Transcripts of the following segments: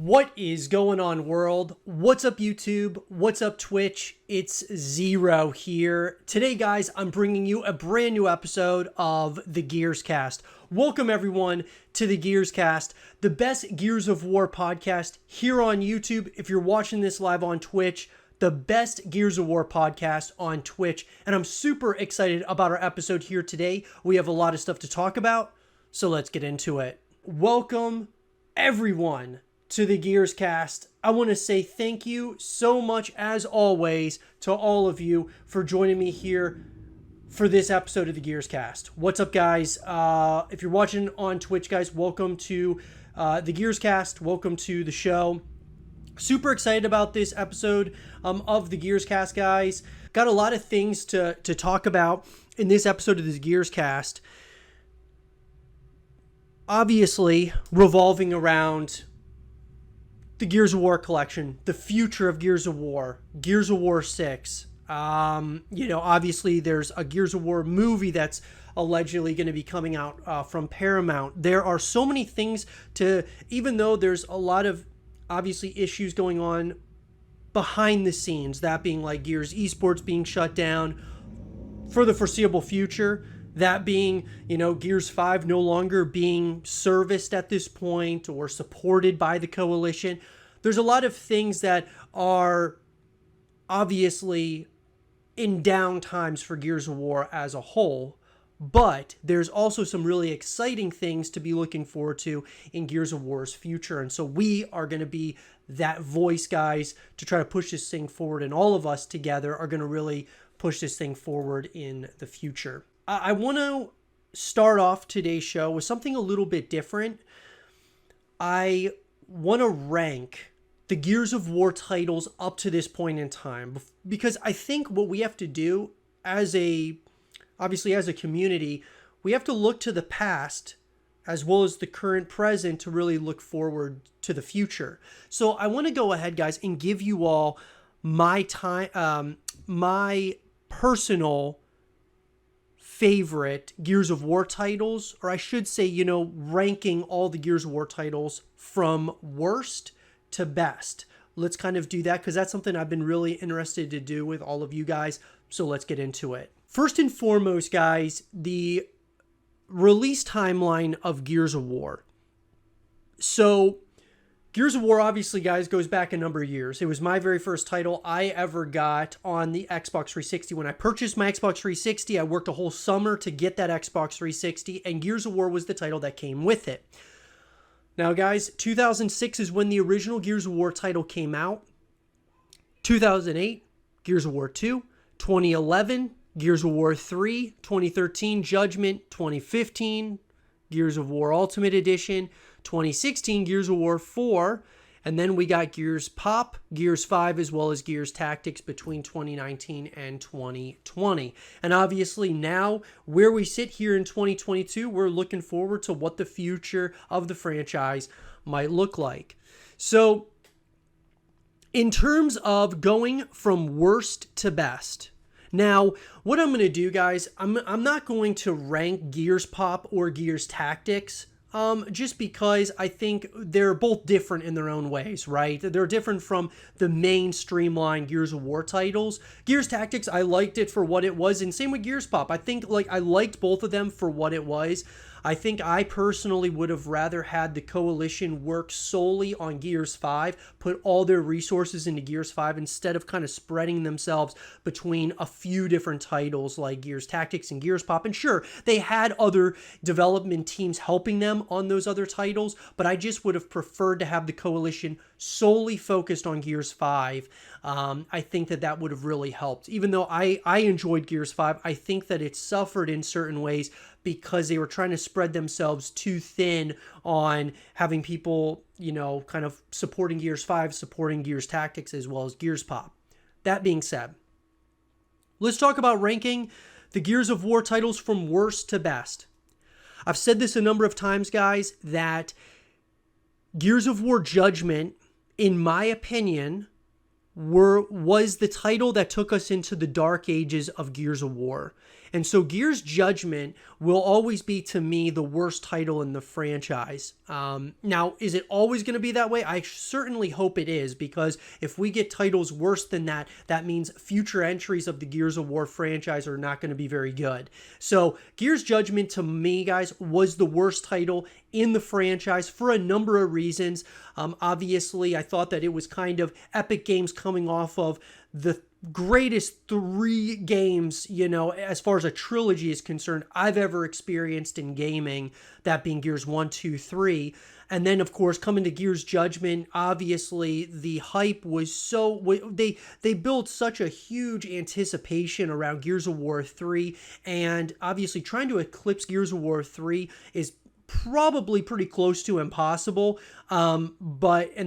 What is going on, world? What's up, YouTube? What's up, Twitch? It's Zero here. Today, guys, I'm bringing you a brand new episode of the Gears Cast. Welcome, everyone, to the Gears Cast, the best Gears of War podcast here on YouTube. If you're watching this live on Twitch, the best Gears of War podcast on Twitch. And I'm super excited about our episode here today. We have a lot of stuff to talk about, so let's get into it. Welcome, everyone, to the Gears Cast. I want to say thank you so much, as always, to all of you for joining me here for this episode of the Gears Cast. What's up, guys? If you're watching on Twitch, guys, welcome to the Gears Cast. Welcome to the show. Super excited about this episode of the Gears Cast, guys. Got a lot of things to talk about in this episode of the Gears Cast. Obviously, revolving around the Gears of War collection, the future of Gears of War 6. Obviously there's a Gears of War movie that's allegedly going to be coming out from Paramount. There are so many things even though there's a lot of obviously issues going on behind the scenes, that being like Gears esports being shut down for the foreseeable future. That being, Gears 5 no longer being serviced at this point or supported by the Coalition. There's a lot of things that are obviously in down times for Gears of War as a whole. But there's also some really exciting things to be looking forward to in Gears of War's future. And so we are going to be that voice, guys, to try to push this thing forward. And all of us together are going to really push this thing forward in the future. I want to start off today's show with something a little bit different. I want to rank the Gears of War titles up to this point in time, because I think what we have to do obviously as a community, we have to look to the past as well as the current present to really look forward to the future. So I want to go ahead, guys, and give you all my personal favorite Gears of War titles, or I should say, ranking all the Gears of War titles from worst to best. Let's kind of do that because that's something I've been really interested to do with all of you guys. So let's get into it. First and foremost, guys, the release timeline of Gears of War. So Gears of War, obviously, guys, goes back a number of years. It was my very first title I ever got on the Xbox 360. When I purchased my Xbox 360, I worked a whole summer to get that Xbox 360, and Gears of War was the title that came with it. Now, guys, 2006 is when the original Gears of War title came out. 2008, Gears of War 2. 2011, Gears of War 3. 2013, Judgment. 2015, Gears of War Ultimate Edition. 2016, Gears of War 4, and then we got Gears Pop, Gears 5, as well as Gears Tactics between 2019 and 2020. And obviously now, where we sit here in 2022, we're looking forward to what the future of the franchise might look like. So, in terms of going from worst to best, now, what I'm going to do, guys, I'm not going to rank Gears Pop or Gears Tactics, just because I think they're both different in their own ways, right? They're different from the main streamline Gears of War titles. Gears Tactics, I liked it for what it was, and same with Gears Pop. I think I liked both of them for what it was. I think I personally would have rather had the Coalition work solely on Gears 5, put all their resources into Gears 5 instead of kind of spreading themselves between a few different titles like Gears Tactics and Gears Pop. And sure, they had other development teams helping them on those other titles, but I just would have preferred to have the Coalition solely focused on Gears 5. I think that would have really helped. Even though I enjoyed Gears 5, I think that it suffered in certain ways because they were trying to spread themselves too thin on having people, kind of supporting Gears 5, supporting Gears Tactics, as well as Gears Pop. That being said, let's talk about ranking the Gears of War titles from worst to best. I've said this a number of times, guys, that Gears of War Judgment, in my opinion, was the title that took us into the dark ages of Gears of War. And so Gears Judgment will always be, to me, the worst title in the franchise. Now, is it always going to be that way? I certainly hope it is, because if we get titles worse than that, that means future entries of the Gears of War franchise are not going to be very good. So Gears Judgment, to me, guys, was the worst title in the franchise for a number of reasons. Obviously, I thought that it was kind of Epic Games coming off of the greatest 3 games, as far as a trilogy is concerned, I've ever experienced in gaming, that being Gears 1, 2, 3. And then, of course, coming to Gears Judgment, obviously the hype was so... They built such a huge anticipation around Gears of War 3, and obviously trying to eclipse Gears of War 3 is probably pretty close to impossible. And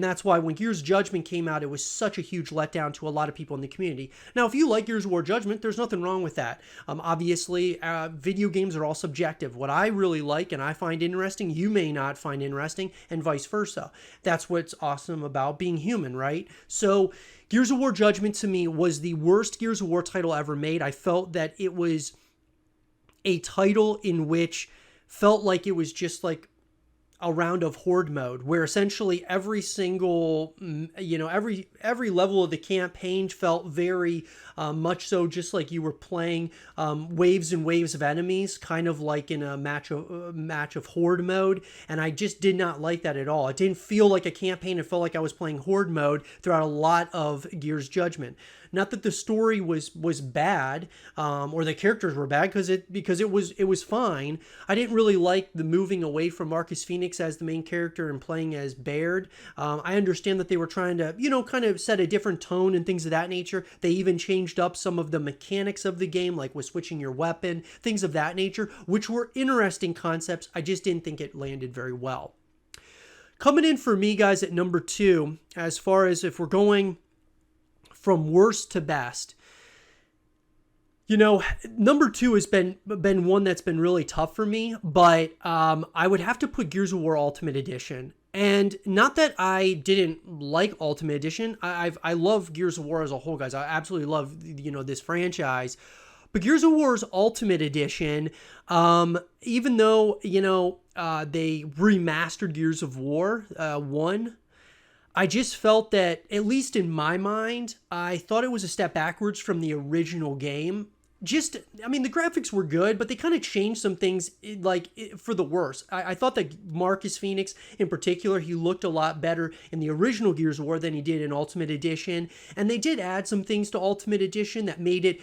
that's why when Gears Judgment came out, it was such a huge letdown to a lot of people in the community. Now, if you like Gears of War Judgment, there's nothing wrong with that. Obviously, video games are all subjective. What I really like and I find interesting, you may not find interesting, and vice versa. That's what's awesome about being human, right? So Gears of War Judgment, to me, was the worst Gears of War title ever made. I felt that it was a title in which felt like it was just like a round of horde mode, where essentially every single, every level of the campaign felt very much so just like you were playing waves and waves of enemies, kind of like in a match of horde mode. And I just did not like that at all. It didn't feel like a campaign. It felt like I was playing horde mode throughout a lot of Gears Judgment. Not that the story was bad, or the characters were bad, because it was fine. I didn't really like the moving away from Marcus Phoenix as the main character and playing as Baird. I understand that they were trying to, kind of set a different tone and things of that nature. They even changed up some of the mechanics of the game, like with switching your weapon, things of that nature, which were interesting concepts. I just didn't think it landed very well. Coming in for me, guys, at number 2, as far as if we're going from worst to best, number 2 has been one that's been really tough for me, but I would have to put Gears of War Ultimate Edition. And not that I didn't like Ultimate Edition. I love Gears of War as a whole, guys. I absolutely love, this franchise. But Gears of War's Ultimate Edition, even though, they remastered Gears of War 1, I just felt that, at least in my mind, I thought it was a step backwards from the original game. The graphics were good, but they kind of changed some things, for the worse. I thought that Marcus Phoenix, in particular, he looked a lot better in the original Gears of War than he did in Ultimate Edition. And they did add some things to Ultimate Edition that made it,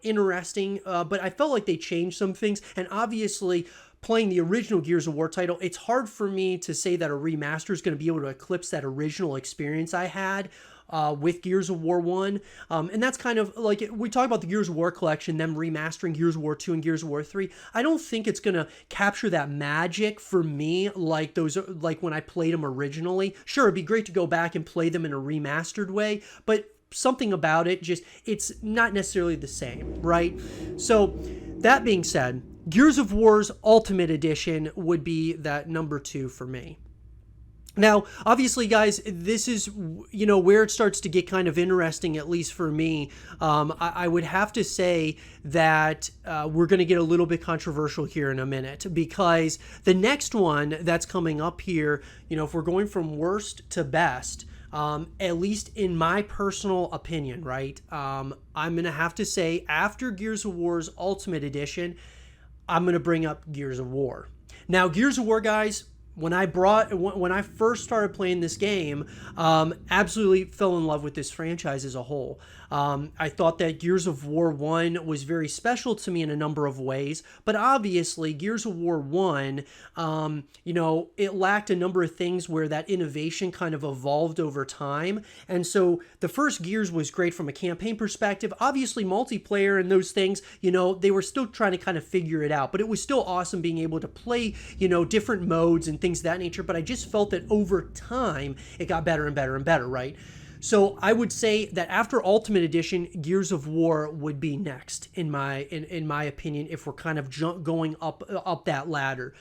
interesting. But I felt like they changed some things. And obviously, playing the original Gears of War title, it's hard for me to say that a remaster is going to be able to eclipse that original experience I had with Gears of War 1. And that's kind of like, we talk about the Gears of War collection, them remastering Gears of War 2 and Gears of War 3. I don't think it's going to capture that magic for me like when I played them originally. Sure, it'd be great to go back and play them in a remastered way, but something about it, it's not necessarily the same, right? So that being said, Gears of War's Ultimate Edition would be that number 2 for me. Now, obviously, guys, this is, where it starts to get kind of interesting, at least for me. I would have to say that we're going to get a little bit controversial here in a minute, because the next one that's coming up here, if we're going from worst to best, at least in my personal opinion, right, I'm going to have to say, after Gears of War's Ultimate Edition, I'm going to bring up Gears of War. Now, Gears of War, guys, when I first started playing this game, absolutely fell in love with this franchise as a whole. I thought that Gears of War 1 was very special to me in a number of ways, but obviously Gears of War 1, it lacked a number of things where that innovation kind of evolved over time. And so the first Gears was great from a campaign perspective. Obviously multiplayer and those things, they were still trying to kind of figure it out, but it was still awesome being able to play, different modes and things of that nature. But I just felt that over time it got better and better and better, right? So I would say that after Ultimate Edition, Gears of War would be next in my opinion, if we're kind of going up that ladder,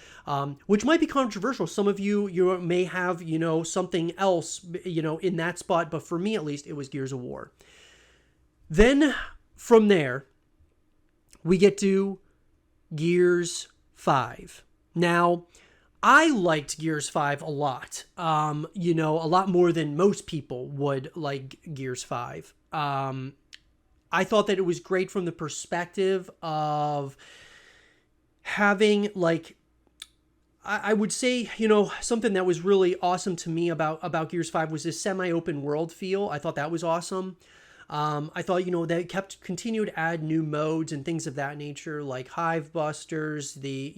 which might be controversial. Some of you may have something else in that spot, but for me at least, it was Gears of War. Then from there, we get to Gears 5. Now, I liked Gears 5 a lot. A lot more than most people would like Gears 5. I thought that it was great from the perspective of having like I would say, something that was really awesome to me about Gears 5 was this semi-open world feel. I thought that was awesome. I thought, they continued to add new modes and things of that nature, like Hive Busters, the,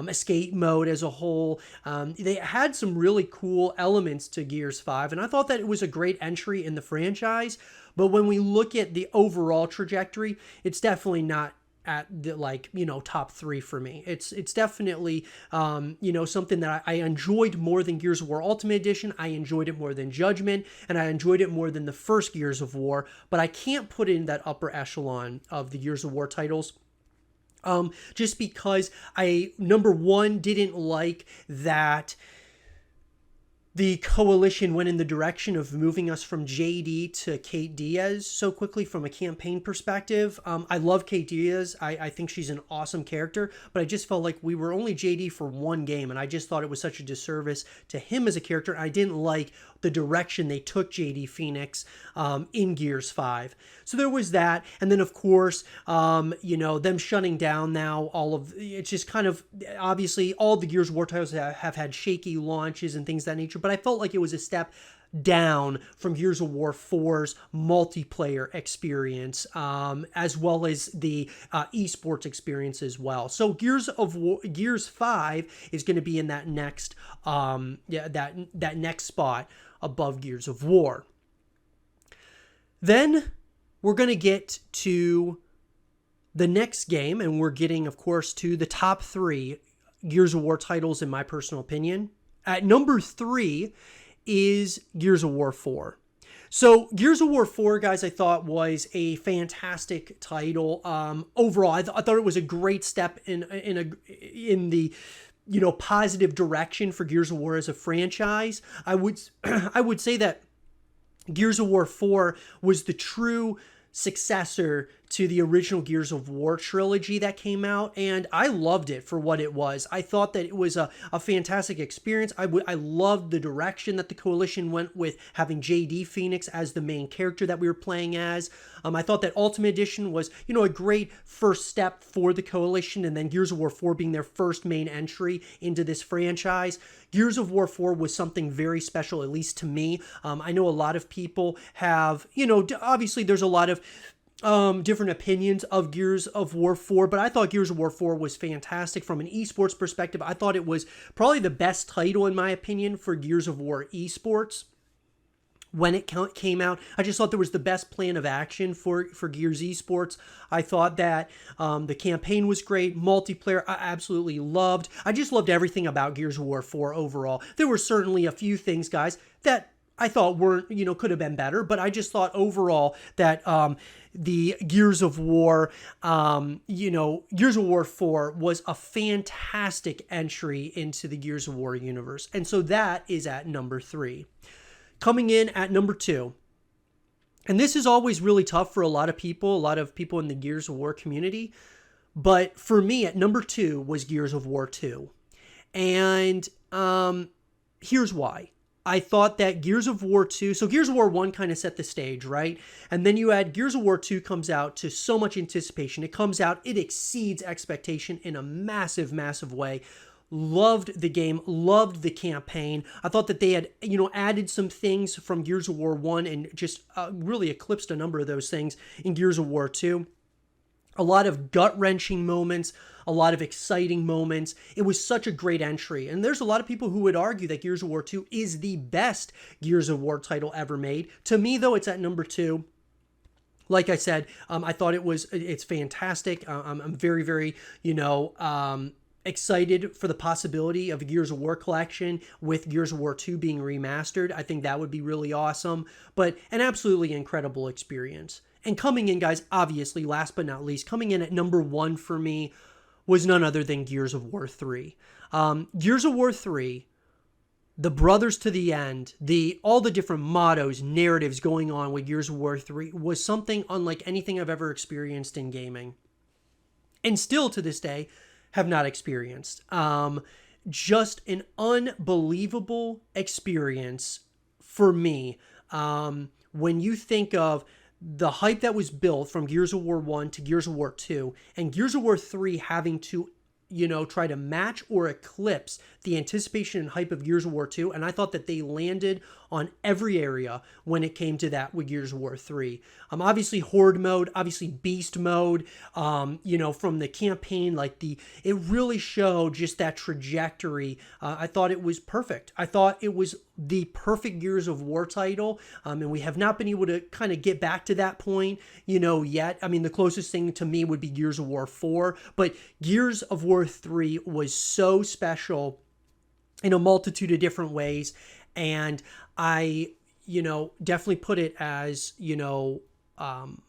escape mode as a whole. They had some really cool elements to Gears 5, and I thought that it was a great entry in the franchise. But when we look at the overall trajectory, it's definitely not at the top 3 for me. It's definitely something that I enjoyed more than Gears of War Ultimate Edition. I enjoyed it more than Judgment, and I enjoyed it more than the first Gears of War, but I can't put it in that upper echelon of the Gears of War titles. Just because I, number one, didn't like that the Coalition went in the direction of moving us from JD to Kate Diaz so quickly from a campaign perspective. I love Kate Diaz. I think she's an awesome character, but I just felt like we were only JD for one game, and I just thought it was such a disservice to him as a character. I didn't like the direction they took JD Phoenix in Gears 5. So there was that. And then, of course, them shutting down now it's just kind of, obviously, all the Gears of War titles have had shaky launches and things of that nature, but I felt like it was a step down from Gears of War 4's multiplayer experience, as well as the esports experience as well. So Gears 5 is going to be in that next, that next spot above Gears of War. Then we're going to get to the next game, and we're getting, of course, to the top 3 Gears of War titles in my personal opinion. At number 3 is Gears of War 4. So Gears of War 4, guys, I thought was a fantastic title. Overall, I thought it was a great step in the positive direction for Gears of War as a franchise. I would say that Gears of War 4 was the true successor to the original Gears of War trilogy that came out, and I loved it for what it was. I thought that it was a fantastic experience. I loved the direction that the Coalition went with having JD Phoenix as the main character that we were playing as. I thought that Ultimate Edition was, a great first step for the Coalition, and then Gears of War 4 being their first main entry into this franchise. Gears of War 4 was something very special, at least to me. I know a lot of people have, obviously there's a lot of different opinions of Gears of War 4, but I thought Gears of War 4 was fantastic from an esports perspective. I thought it was probably the best title, in my opinion, for Gears of War esports. When it came out, I just thought there was the best plan of action for Gears esports. I thought that the campaign was great. Multiplayer, I absolutely loved. I just loved everything about Gears of War 4 overall. There were certainly a few things, guys, that I thought weren't, could have been better, but I just thought overall that the Gears of War, Gears of War 4 was a fantastic entry into the Gears of War universe. And so that is at number 3. Coming in at number 2, and this is always really tough for a lot of people in the Gears of War community, but for me at number 2 was Gears of War 2. And here's why. I thought that Gears of War 2, so Gears of War 1 kind of set the stage, right? And then you add Gears of War 2 comes out to so much anticipation. It comes out, it exceeds expectation in a massive, massive way. Loved the game, loved the campaign. I thought that they had, added some things from Gears of War 1 and just really eclipsed a number of those things in Gears of War 2. A lot of gut-wrenching moments, a lot of exciting moments. It was such a great entry. And there's a lot of people who would argue that Gears of War 2 is the best Gears of War title ever made. To me, though, it's at number 2. Like I said, I thought it's fantastic. I'm very, very, excited for the possibility of a Gears of War collection with Gears of War 2 being remastered. I think that would be really awesome, but an absolutely incredible experience. And coming in, guys, obviously, last but not least, coming in at number 1 for me was none other than Gears of War 3. Gears of War 3, the brothers to the end, all the different mottos, narratives going on with Gears of War 3 was something unlike anything I've ever experienced in gaming. and still to this day have not experienced. Just an unbelievable experience for me. When you think of the hype that was built from Gears of War 1 to Gears of War 2 and Gears of War 3 having to, try to match or eclipse the anticipation and hype of Gears of War 2. And I thought that they landed on every area when it came to that with Gears of War 3. Obviously Horde mode, obviously Beast mode, from the campaign, it really showed just that trajectory. I thought it was perfect. I thought it was the perfect Gears of War title. And we have not been able to kind of get back to that point, yet. I mean, the closest thing to me would be Gears of War 4, but Gears of War 3 was so special in a multitude of different ways. And I, definitely put it as,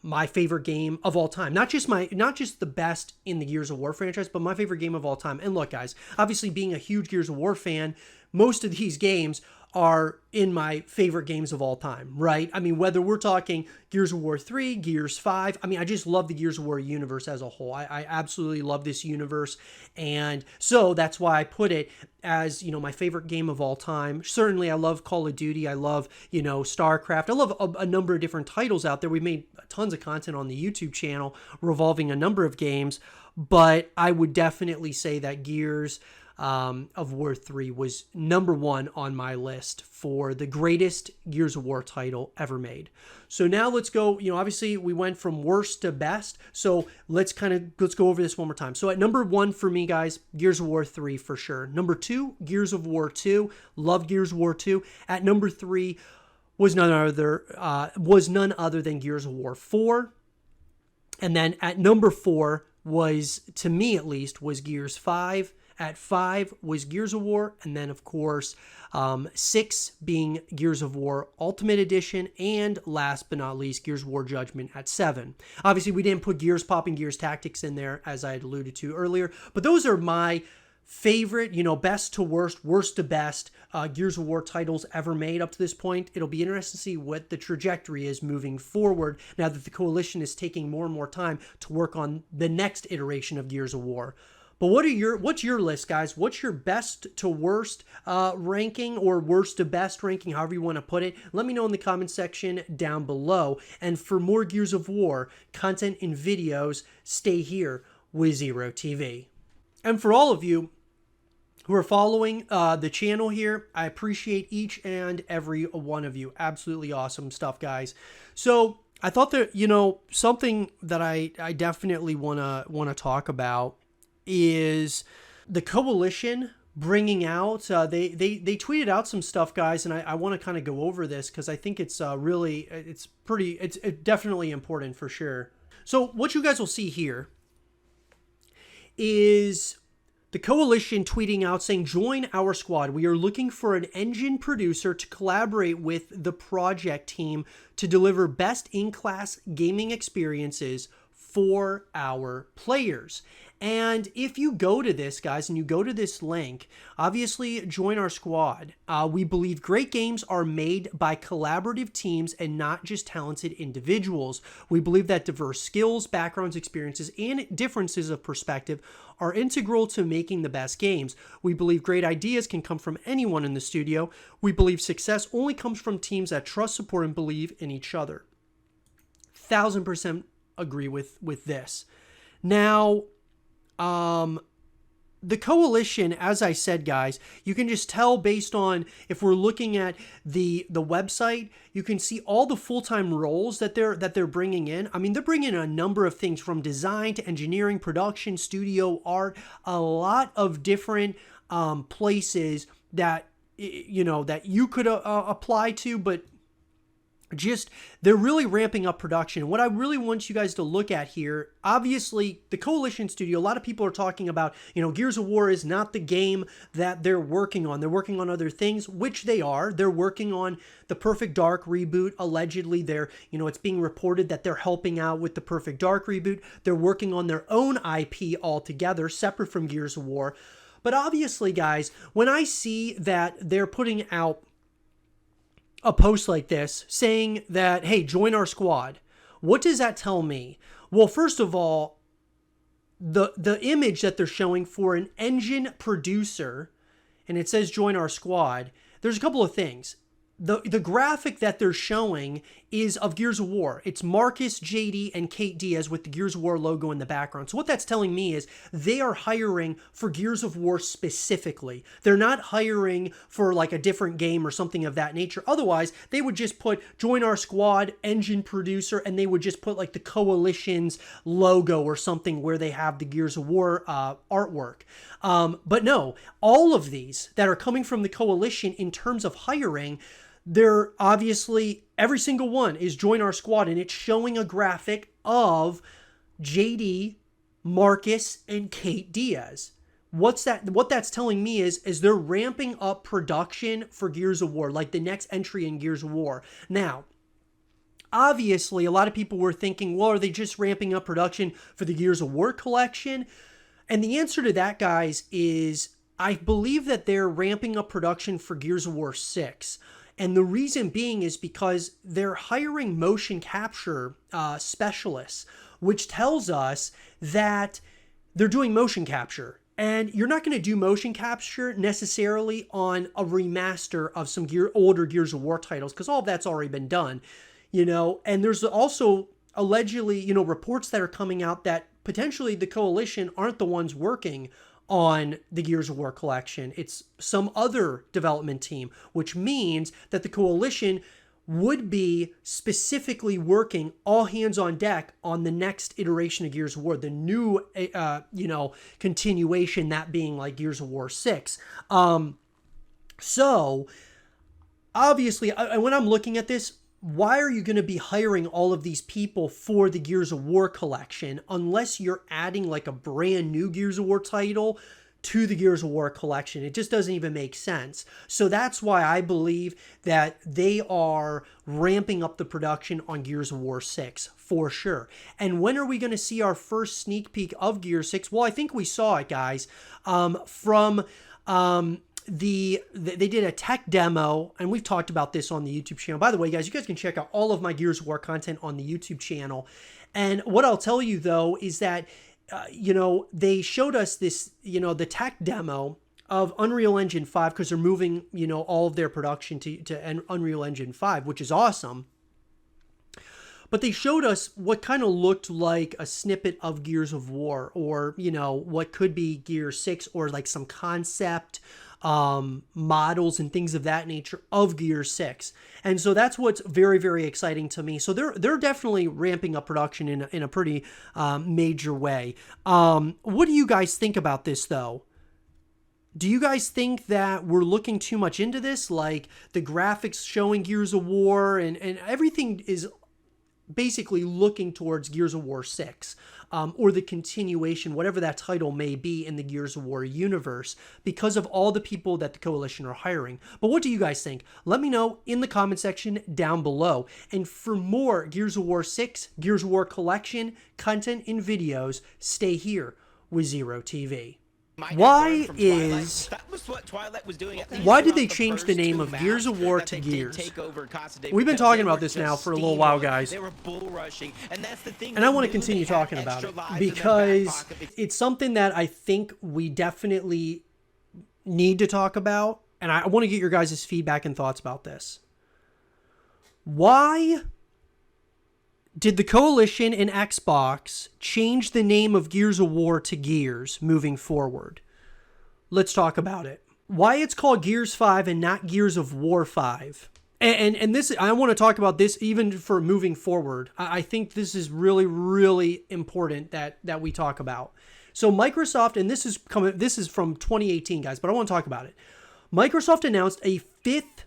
my favorite game of all time. Not just the best in the Gears of War franchise, but my favorite game of all time. And look, guys, obviously being a huge Gears of War fan, most of these games are in my favorite games of all time, right? I mean, whether we're talking Gears of War 3, Gears 5, I mean, I just love the Gears of War universe as a whole. I absolutely love this universe. And so that's why I put it as, my favorite game of all time. Certainly, I love Call of Duty. I love, StarCraft. I love a number of different titles out there. We made tons of content on the YouTube channel revolving a number of games, but I would definitely say that Gears of War 3 was number one on my list for the greatest Gears of War title ever made. So now let's go, obviously we went from worst to best. So let's go over this one more time. So at number one for me, guys, Gears of War 3 for sure. Number two, Gears of War 2. Love Gears of War 2. At number 3 was none other than Gears of War 4. And then at number 4 was, to me at least, was Gears 5. At 5 was Gears of War, and then, of course, 6 being Gears of War Ultimate Edition, and last but not least, Gears of War Judgment at 7. Obviously, we didn't put Gears Pop and Gears Tactics in there, as I had alluded to earlier, but those are my favorite, best to worst, worst to best Gears of War titles ever made up to this point. It'll be interesting to see what the trajectory is moving forward now that the Coalition is taking more and more time to work on the next iteration of Gears of War. But what's your list, guys? What's your best to worst ranking, or worst to best ranking, however you want to put it? Let me know in the comment section down below. And for more Gears of War content and videos, stay here with Zero TV. And for all of you who are following the channel here, I appreciate each and every one of you. Absolutely awesome stuff, guys. So I thought that, something that I definitely wanna talk about is the Coalition bringing out, they tweeted out some stuff, guys, and I want to kind of go over this because I think it's it's definitely important for sure. So what you guys will see here is the Coalition tweeting out saying, "Join our squad. We are looking for an engine producer to collaborate with the project team to deliver best in-class gaming experiences for our players." And if you go to this, guys, and you go to this link, obviously join our squad. We believe great games are made by collaborative teams and not just talented individuals. We believe that diverse skills, backgrounds, experiences, and differences of perspective are integral to making the best games. We believe great ideas can come from anyone in the studio. We believe success only comes from teams that trust, support, and believe in each other. 1000% agree with this. Now, the Coalition, as I said, guys, you can just tell based on, if we're looking at the website, you can see all the full-time roles that they're bringing in. I mean, they're bringing in a number of things from design to engineering, production, studio, art, a lot of different places that that you could apply to, but just they're really ramping up production. What I really want you guys to look at here, obviously the Coalition studio, a lot of people are talking about, Gears of War is not the game that they're working on. They're working on other things, which they are. They're working on the Perfect Dark reboot. Allegedly, it's being reported that they're helping out with the Perfect Dark reboot. They're working on their own IP altogether, separate from Gears of War. But obviously, guys, when I see that they're putting out a post like this saying that, hey, join our squad, what does that tell me? Well, first of all, the image that they're showing for an engine producer, and it says join our squad, there's a couple of things. The graphic that they're showing is of Gears of War. It's Marcus, JD, and Kate Diaz with the Gears of War logo in the background. So what that's telling me is they are hiring for Gears of War specifically. They're not hiring for like a different game or something of that nature. Otherwise, they would just put join our squad, engine producer, and they would just put like the Coalition's logo or something where they have the Gears of War artwork. But no, all of these that are coming from the Coalition in terms of hiring, they're obviously, every single one is join our squad, and it's showing a graphic of JD, Marcus, and Kate Diaz. What that's telling me is they're ramping up production for Gears of War, like the next entry in Gears of War. Now, obviously, a lot of people were thinking, well, are they just ramping up production for the Gears of War collection? And the answer to that, guys, is I believe that they're ramping up production for Gears of War 6. And the reason being is because they're hiring motion capture specialists, which tells us that they're doing motion capture. And you're not going to do motion capture necessarily on a remaster of some older Gears of War titles, because all of that's already been done, And there's also allegedly, reports that are coming out that potentially the Coalition aren't the ones working on the Gears of War collection. It's some other development team, which means that the Coalition would be specifically working all hands on deck on the next iteration of Gears of War, the new, continuation, that being like Gears of War 6. So, obviously, when I'm looking at this, why are you going to be hiring all of these people for the Gears of War collection unless you're adding like a brand new Gears of War title to the Gears of War collection? It just doesn't even make sense. So that's why I believe that they are ramping up the production on Gears of War 6 for sure. And when are we going to see our first sneak peek of Gears 6? Well, I think we saw it, guys, from they did a tech demo, and we've talked about this on the YouTube channel. By the way, guys, you guys can check out all of my Gears of War content on the YouTube channel. And what I'll tell you, though, is that, they showed us this, the tech demo of Unreal Engine 5, because they're moving, all of their production to Unreal Engine 5, which is awesome. But they showed us what kind of looked like a snippet of Gears of War, or, what could be Gears 6, or like some concept models and things of that nature of Gears 6. And so that's what's very, very exciting to me. So they're definitely ramping up production in a pretty major way. What do you guys think about this, though? Do you guys think that we're looking too much into this? Like the graphics showing Gears of War and everything is basically looking towards Gears of War 6, or the continuation, whatever that title may be in the Gears of War universe, because of all the people that the Coalition are hiring. But what do you guys think? Let me know in the comment section down below. And for more Gears of War 6, Gears of War collection content and videos, stay here with Zero TV. Why did they change the name of Gears of War to Gears? We've been talking about this now for a little while, guys. And I want to continue talking about it because it's something that I think we definitely need to talk about. And I want to get your guys' feedback and thoughts about this. Why did the Coalition and Xbox change the name of Gears of War to Gears moving forward? Let's talk about it. Why it's called Gears 5 and not Gears of War 5. And this, I want to talk about this even for moving forward. I think this is really, really important that we talk about. So Microsoft, and this is from 2018, guys, but I want to talk about it. Microsoft announced a 5th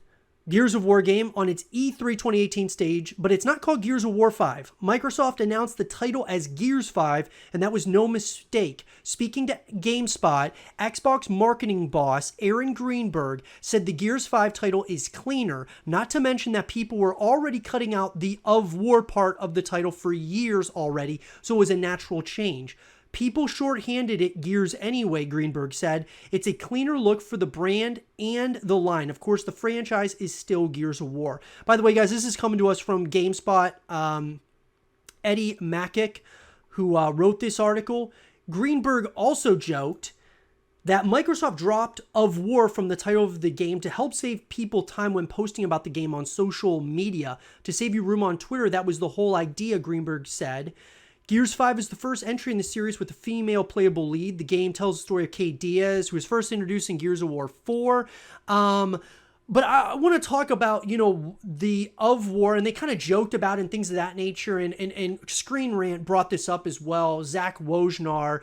Gears of War game on its E3 2018 stage, but it's not called Gears of War 5. Microsoft announced the title as Gears 5, and that was no mistake. Speaking to GameSpot, Xbox marketing boss Aaron Greenberg said the Gears 5 title is cleaner, not to mention that people were already cutting out the of war part of the title for years already, so it was a natural change. People shorthanded it Gears anyway, Greenberg said. It's a cleaner look for the brand and the line. Of course, the franchise is still Gears of War. By the way, guys, this is coming to us from GameSpot. Eddie Makic, who wrote this article. Greenberg also joked that Microsoft dropped Of War from the title of the game to help save people time when posting about the game on social media. To save you room on Twitter, that was the whole idea, Greenberg said. Gears 5 is the first entry in the series with a female playable lead. The game tells the story of Kate Diaz, who was first introduced in Gears of War 4. But I want to talk about, the Of War, and they kind of joked about it and things of that nature. And Screen Rant brought this up as well. Zach Wojnar,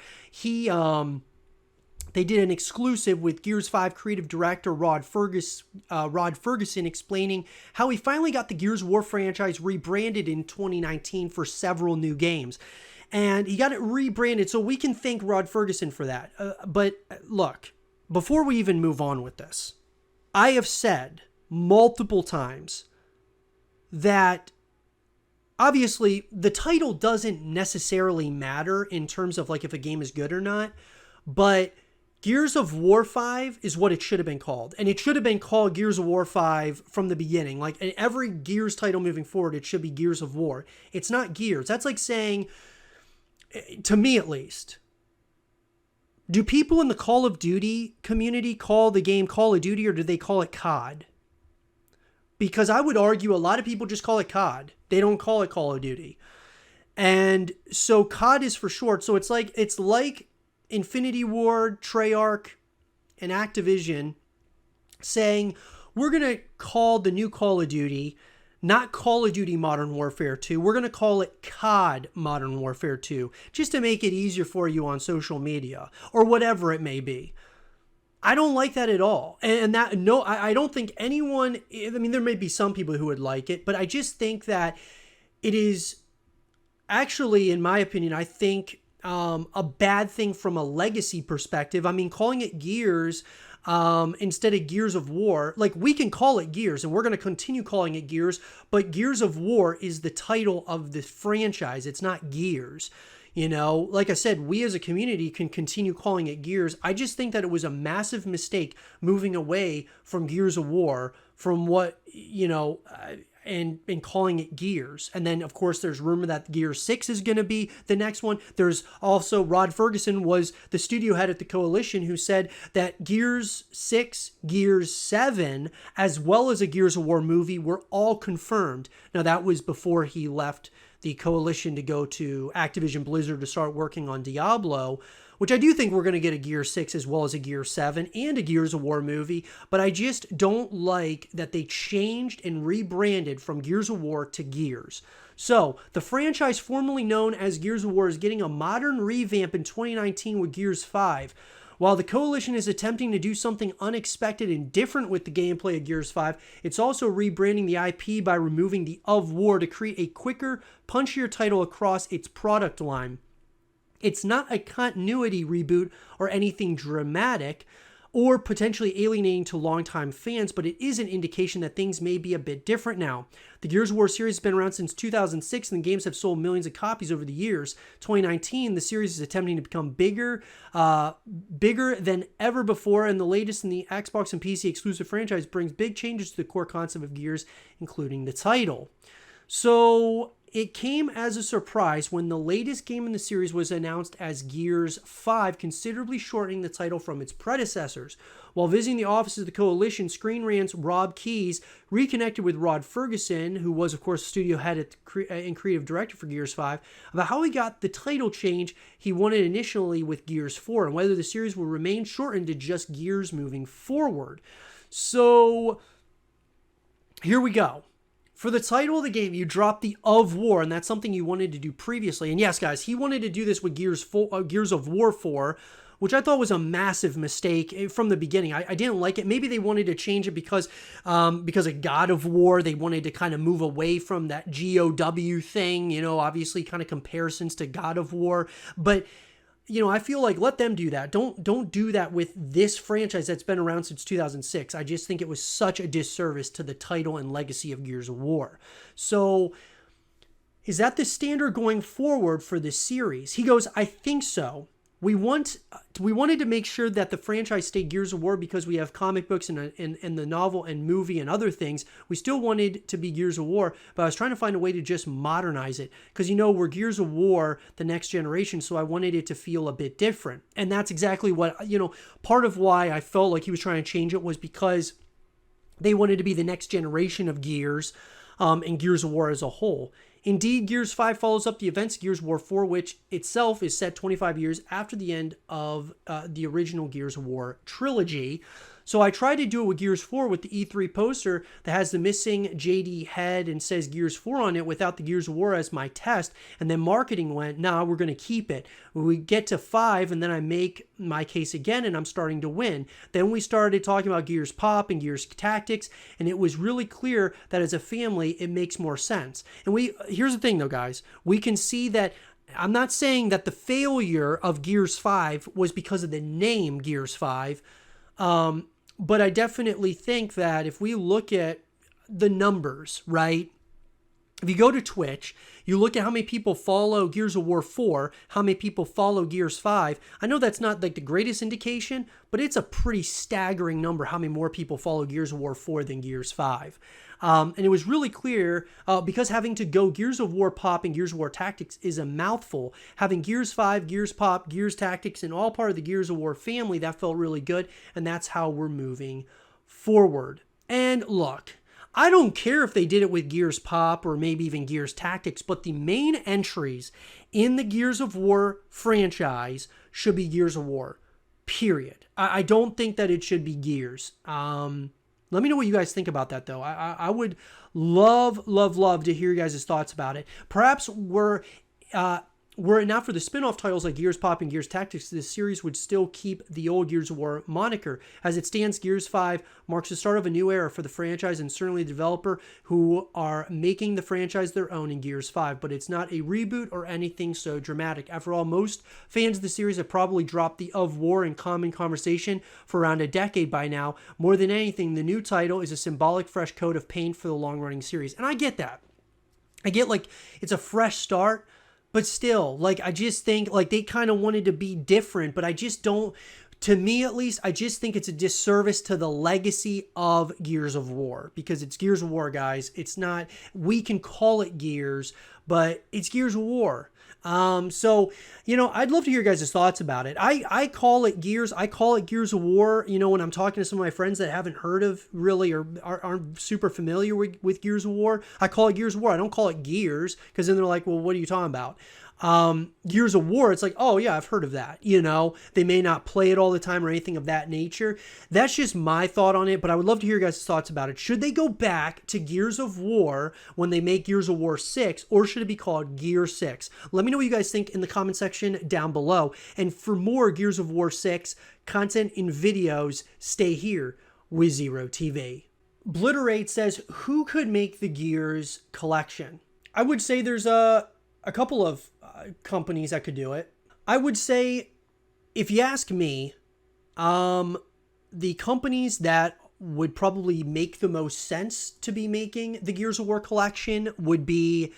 they did an exclusive with Gears 5 creative director Rod Ferguson explaining how he finally got the Gears of War franchise rebranded in 2019 for several new games. And he got it rebranded, so we can thank Rod Ferguson for that. But look, before we even move on with this, I have said multiple times that obviously the title doesn't necessarily matter in terms of like if a game is good or not, but Gears of War 5 is what it should have been called. And it should have been called Gears of War 5 from the beginning. Like in every Gears title moving forward, it should be Gears of War. It's not Gears. That's like saying, to me at least, do people in the Call of Duty community call the game Call of Duty, or do they call it COD? Because I would argue a lot of people just call it COD. They don't call it Call of Duty. And so COD is for short. So it's like Infinity Ward, Treyarch, and Activision saying, we're going to call the new Call of Duty not Call of Duty Modern Warfare 2. We're going to call it COD Modern Warfare 2, just to make it easier for you on social media or whatever it may be. I don't like that at all. I don't think anyone, I mean, there may be some people who would like it, but I just think that it is actually, in my opinion, I think a bad thing from a legacy perspective. I mean, calling it Gears instead of Gears of War, like we can call it Gears and we're going to continue calling it Gears, but Gears of War is the title of the franchise. It's not Gears. You know, like I said, we as a community can continue calling it Gears. I just think that it was a massive mistake moving away from Gears of War from what, and calling it Gears. And then, of course, there's rumor that Gears 6 is going to be the next one. There's also Rod Ferguson was the studio head at the Coalition who said that Gears 6, Gears 7, as well as a Gears of War movie were all confirmed. Now, that was before he left the Coalition to go to Activision Blizzard to start working on Diablo, which I do think we're going to get a Gears 6 as well as a Gears 7 and a Gears of War movie, but I just don't like that they changed and rebranded from Gears of War to Gears. So, the franchise formerly known as Gears of War is getting a modern revamp in 2019 with Gears 5. While the Coalition is attempting to do something unexpected and different with the gameplay of Gears 5, it's also rebranding the IP by removing the Of War to create a quicker, punchier title across its product line. It's not a continuity reboot or anything dramatic or potentially alienating to longtime fans, but it is an indication that things may be a bit different now. The Gears of War series has been around since 2006, and the games have sold millions of copies over the years. 2019, the series is attempting to become bigger than ever before, and the latest in the Xbox and PC exclusive franchise brings big changes to the core concept of Gears, including the title. So it came as a surprise when the latest game in the series was announced as Gears 5, considerably shortening the title from its predecessors. While visiting the offices of the Coalition, Screen Rant's Rob Keyes reconnected with Rod Ferguson, who was, of course, studio head and creative director for Gears 5, about how he got the title change he wanted initially with Gears 4, and whether the series will remain shortened to just Gears moving forward. So, here we go. For the title of the game, you dropped the Of War, and that's something you wanted to do previously. And yes, guys, he wanted to do this with Gears of War 4, which I thought was a massive mistake from the beginning. I didn't like it. Maybe they wanted to change it because of God of War. They wanted to kind of move away from that GOW thing, obviously kind of comparisons to God of War. But I feel like let them do that. Don't do that with this franchise that's been around since 2006. I just think it was such a disservice to the title and legacy of Gears of War. So, is that the standard going forward for this series? He goes, I think so. we wanted to make sure that the franchise stayed Gears of War because we have comic books and the novel and movie and other things. We still wanted to be Gears of War, but I was trying to find a way to just modernize it because, we're Gears of War, the next generation, so I wanted it to feel a bit different. And that's exactly what, part of why I felt like he was trying to change it was because they wanted to be the next generation of Gears, and Gears of War as a whole. Indeed, Gears 5 follows up the events of Gears of War 4, which itself is set 25 years after the end of the original Gears of War trilogy. So I tried to do it with Gears 4 with the E3 poster that has the missing JD head and says Gears 4 on it without the Gears of War as my test. And then marketing went, nah, we're going to keep it. We get to 5 and then I make my case again and I'm starting to win. Then we started talking about Gears Pop and Gears Tactics, and it was really clear that as a family, it makes more sense. And here's the thing though, guys. We can see that I'm not saying that the failure of Gears 5 was because of the name Gears 5. But I definitely think that if we look at the numbers, right? If you go to Twitch, you look at how many people follow Gears of War 4, how many people follow Gears 5. I know that's not like the greatest indication, but it's a pretty staggering number how many more people follow Gears of War 4 than Gears 5. And it was really clear because having to go Gears of War Pop and Gears of War Tactics is a mouthful. Having Gears 5, Gears Pop, Gears Tactics, and all part of the Gears of War family, that felt really good. And that's how we're moving forward. And look, I don't care if they did it with Gears Pop or maybe even Gears Tactics, but the main entries in the Gears of War franchise should be Gears of War, period. I don't think that it should be Gears. Let me know what you guys think about that, though. I would love to hear you guys' thoughts about it. Perhaps were it not for the spin-off titles like Gears Pop and Gears Tactics, this series would still keep the old Gears of War moniker. As it stands, Gears 5 marks the start of a new era for the franchise and certainly the developer who are making the franchise their own in Gears 5, but it's not a reboot or anything so dramatic. After all, most fans of the series have probably dropped the of war in common conversation for around a decade by now. More than anything, the new title is a symbolic fresh coat of paint for the long-running series. And I get that. I get like it's a fresh start, but still, like, I just think, like, they kind of wanted to be different, but I just don't, to me at least, I just think it's a disservice to the legacy of Gears of War, because it's Gears of War, guys. It's not, we can call it Gears, but it's Gears of War. So, I'd love to hear your guys' thoughts about it. I call it Gears. I call it Gears of War, when I'm talking to some of my friends that haven't heard of really or aren't super familiar with Gears of War. I call it Gears of War. I don't call it Gears because then they're like, well, what are you talking about? Gears of War, it's like, oh yeah, I've heard of that. They may not play it all the time or anything of that nature. That's just my thought on it, but I would love to hear your guys' thoughts about it. Should they go back to Gears of War when they make Gears of War 6, or should it be called Gear 6? Let me know what you guys think in the comment section down below. And for more Gears of War 6 content and videos, stay here with Zero TV. Blitterate says, who could make the Gears collection? I would say there's a couple of companies that could do it. I would say, if you ask me, the companies that would probably make the most sense to be making the Gears of War collection would be,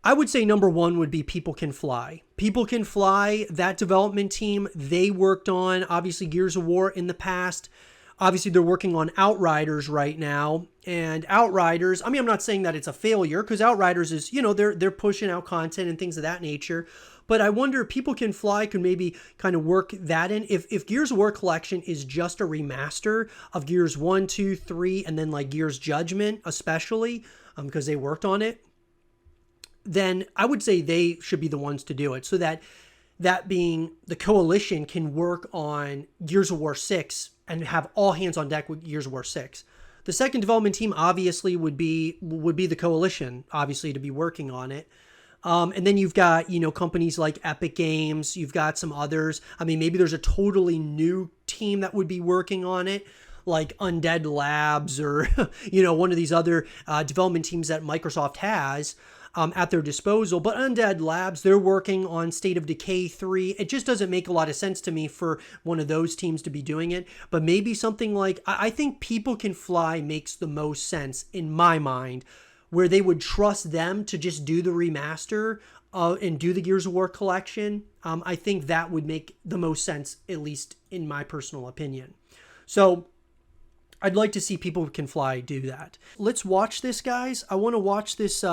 I would say number one would be People Can Fly. People Can Fly, that development team, they worked on, obviously, Gears of War in the past. Obviously, they're working on Outriders right now. And Outriders, I'm not saying that it's a failure, because Outriders is, they're pushing out content and things of that nature. But I wonder, People Can Fly could maybe kind of work that in. If Gears of War Collection is just a remaster of Gears 1, 2, 3, and then like Gears Judgment, especially, because they worked on it, then I would say they should be the ones to do it. So that being the Coalition can work on Gears of War 6 and have all hands on deck with Gears of War 6. The second development team obviously would be the Coalition, obviously, to be working on it. And then you've got, companies like Epic Games. You've got some others. Maybe there's a totally new team that would be working on it, like Undead Labs or, one of these other development teams that Microsoft has at their disposal. But Undead Labs, they're working on State of Decay 3. It just doesn't make a lot of sense to me for one of those teams to be doing it. But maybe something like, I think People Can Fly makes the most sense in my mind, where they would trust them to just do the remaster and do the Gears of War collection, I think that would make the most sense, at least in my personal opinion. So I'd like to see People Can Fly do that. Let's watch this, guys. I want to watch this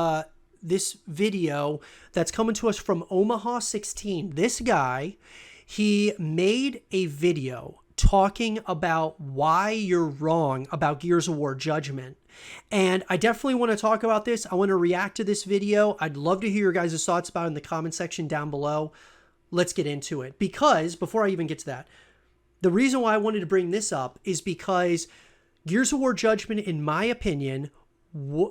this video that's coming to us from Omaha 16. This guy, he made a video talking about why you're wrong about Gears of War Judgment. And I definitely want to talk about this. I want to react to this video. I'd love to hear your guys' thoughts about it in the comment section down below. Let's get into it. Because, before I even get to that, the reason why I wanted to bring this up is because Gears of War Judgment, in my opinion,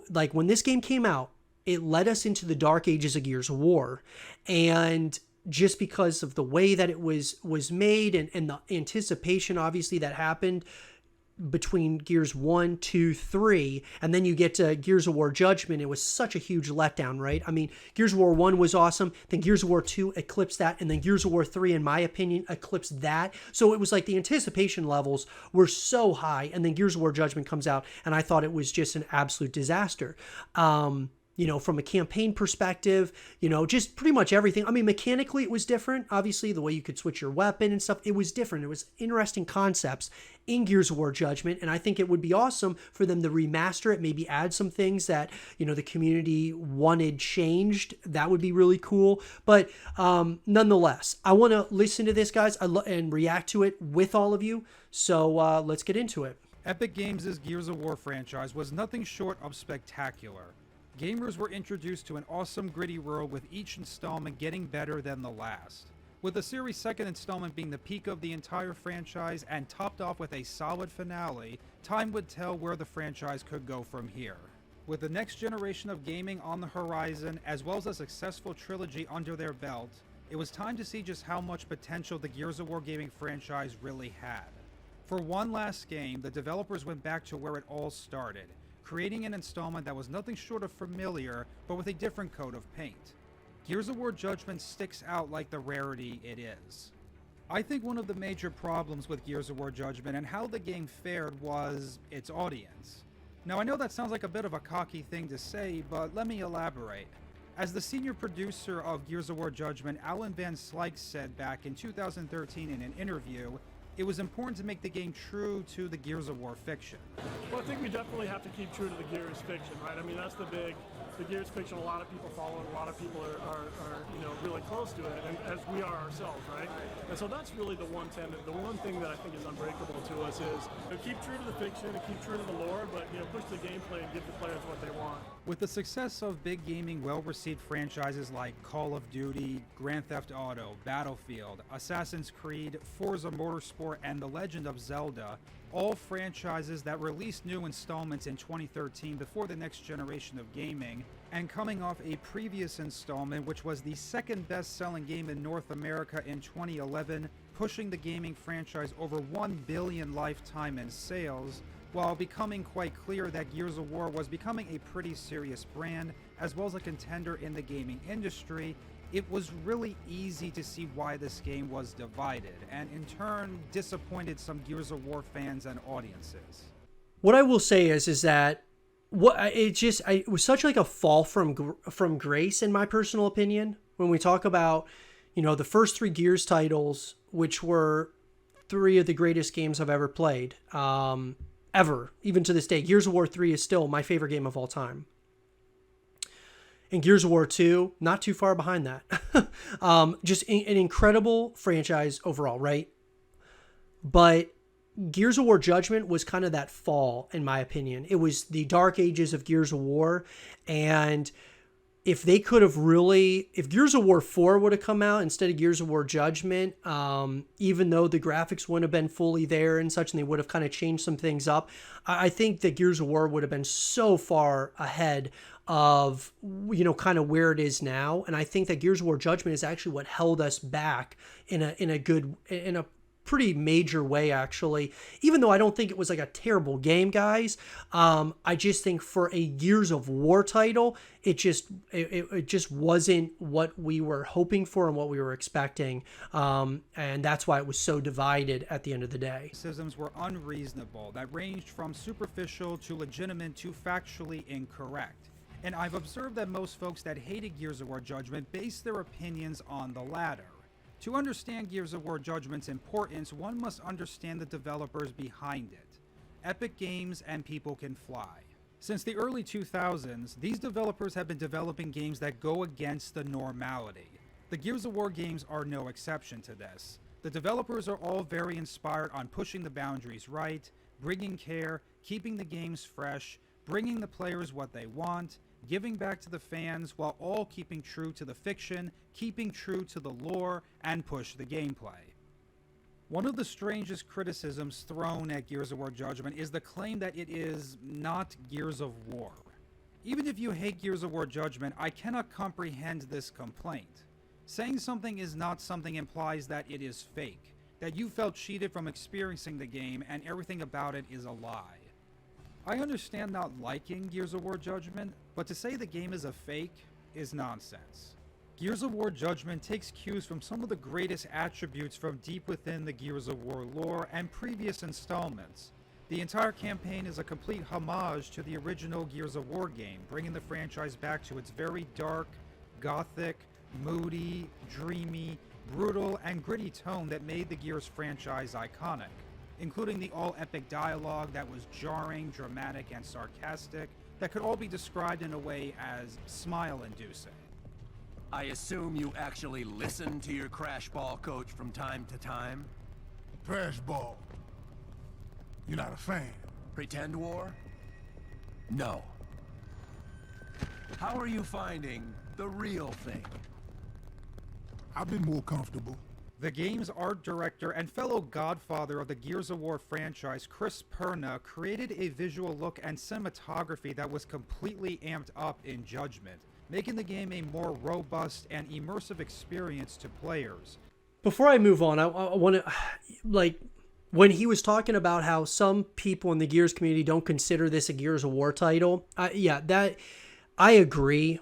like when this game came out, it led us into the dark ages of Gears of War. And just because of the way that it was made and the anticipation, obviously, that happened between Gears 1, 2, 3, and then you get to Gears of War Judgment, it was such a huge letdown, right? I mean, Gears of War 1 was awesome, then Gears of War 2 eclipsed that, and then Gears of War 3, in my opinion, eclipsed that. So it was like the anticipation levels were so high, and then Gears of War Judgment comes out, and I thought it was just an absolute disaster. You know, from a campaign perspective, you know, just pretty much everything. I mean, mechanically, it was different. Obviously, the way you could switch your weapon and stuff, it was different. It was interesting concepts in Gears of War Judgment, and I think it would be awesome for them to remaster it, maybe add some things that, you know, the community wanted changed. That would be really cool. But nonetheless, I want to listen to this, guys, and react to it with all of you. So let's get into it. Epic Games' Gears of War franchise was nothing short of spectacular. Gamers were introduced to an awesome gritty world with each installment getting better than the last. With the series' second installment being the peak of the entire franchise and topped off with a solid finale, time would tell where the franchise could go from here. With the next generation of gaming on the horizon, as well as a successful trilogy under their belt, it was time to see just how much potential the Gears of War gaming franchise really had. For one last game, the developers went back to where it all started, creating an installment that was nothing short of familiar, but with a different coat of paint. Gears of War Judgment sticks out like the rarity it is. I think one of the major problems with Gears of War Judgment and how the game fared was its audience. Now I know that sounds like a bit of a cocky thing to say, but let me elaborate. As the senior producer of Gears of War Judgment, Alan Van Slyke said back in 2013 in an interview, it was important to make the game true to the Gears of War fiction. Well, I think we definitely have to keep true to the Gears fiction, right? I mean, that's the Gears fiction a lot of people follow, and a lot of people are you know, really close to it, and as we are ourselves, right? And so that's really the one tenet, the one thing that I think is unbreakable to us is to keep true to the fiction and keep true to the lore, but, you know, push the gameplay and give the players what they want. With the success of big gaming, well-received franchises like Call of Duty, Grand Theft Auto, Battlefield, Assassin's Creed, Forza Motorsport, and The Legend of Zelda, all franchises that released new installments in 2013 before the next generation of gaming, and coming off a previous installment which was the second best-selling game in North America in 2011, pushing the gaming franchise over 1 billion lifetime in sales, while becoming quite clear that Gears of War was becoming a pretty serious brand, as well as a contender in the gaming industry, it was really easy to see why this game was divided, and in turn disappointed some Gears of War fans and audiences. What I will say is that it was such like a fall from grace, in my personal opinion, when we talk about, you know, the first 3 Gears titles, which were 3 of the greatest games I've ever played, ever, even to this day. Gears of War 3 is still my favorite game of all time. And Gears of War 2, not too far behind that. Just an incredible franchise overall, right? But Gears of War Judgment was kind of that fall, in my opinion. It was the dark ages of Gears of War, and if they could have really, if Gears of War 4 would have come out instead of Gears of War Judgment, even though the graphics wouldn't have been fully there and such, and they would have kind of changed some things up, I think that Gears of War would have been so far ahead of, you know, kind of where it is now. And I think that Gears of War Judgment is actually what held us back in a pretty major way, actually. Even though I don't think it was like a terrible game, guys, I just think for a Gears of War title, it just wasn't what we were hoping for and what we were expecting, and that's why it was so divided at the end of the day. Criticisms were unreasonable, that ranged from superficial to legitimate to factually incorrect. and I've observed that most folks that hated Gears of War Judgment base their opinions on the latter. To understand Gears of War Judgment's importance, one must understand the developers behind it. Epic Games and People Can Fly. Since the early 2000s, these developers have been developing games that go against the normality. The Gears of War games are no exception to this. The developers are all very inspired on pushing the boundaries right, bringing care, keeping the games fresh, bringing the players what they want, giving back to the fans while all keeping true to the fiction, keeping true to the lore, and push the gameplay. One of the strangest criticisms thrown at Gears of War Judgment is the claim that it is not Gears of War. Even if you hate Gears of War Judgment, I cannot comprehend this complaint. Saying something is not something implies that it is fake, that you felt cheated from experiencing the game and everything about it is a lie. I understand not liking Gears of War Judgment, but to say the game is a fake is nonsense. Gears of War Judgment takes cues from some of the greatest attributes from deep within the Gears of War lore and previous installments. The entire campaign is a complete homage to the original Gears of War game, bringing the franchise back to its very dark, gothic, moody, dreamy, brutal, and gritty tone that made the Gears franchise iconic, including the all-epic dialogue that was jarring, dramatic, and sarcastic, that could all be described in a way as smile-inducing. I assume you actually listen to your Crash Ball coach from time to time? Crash Ball. You're not a fan. Pretend War? No. How are you finding the real thing? I've been more comfortable. The game's art director and fellow godfather of the Gears of War franchise, Chris Perna, created a visual look and cinematography that was completely amped up in Judgment, making the game a more robust and immersive experience to players. Before I move on, I want to, like, when he was talking about how some people in the Gears community don't consider this a Gears of War title, that I agree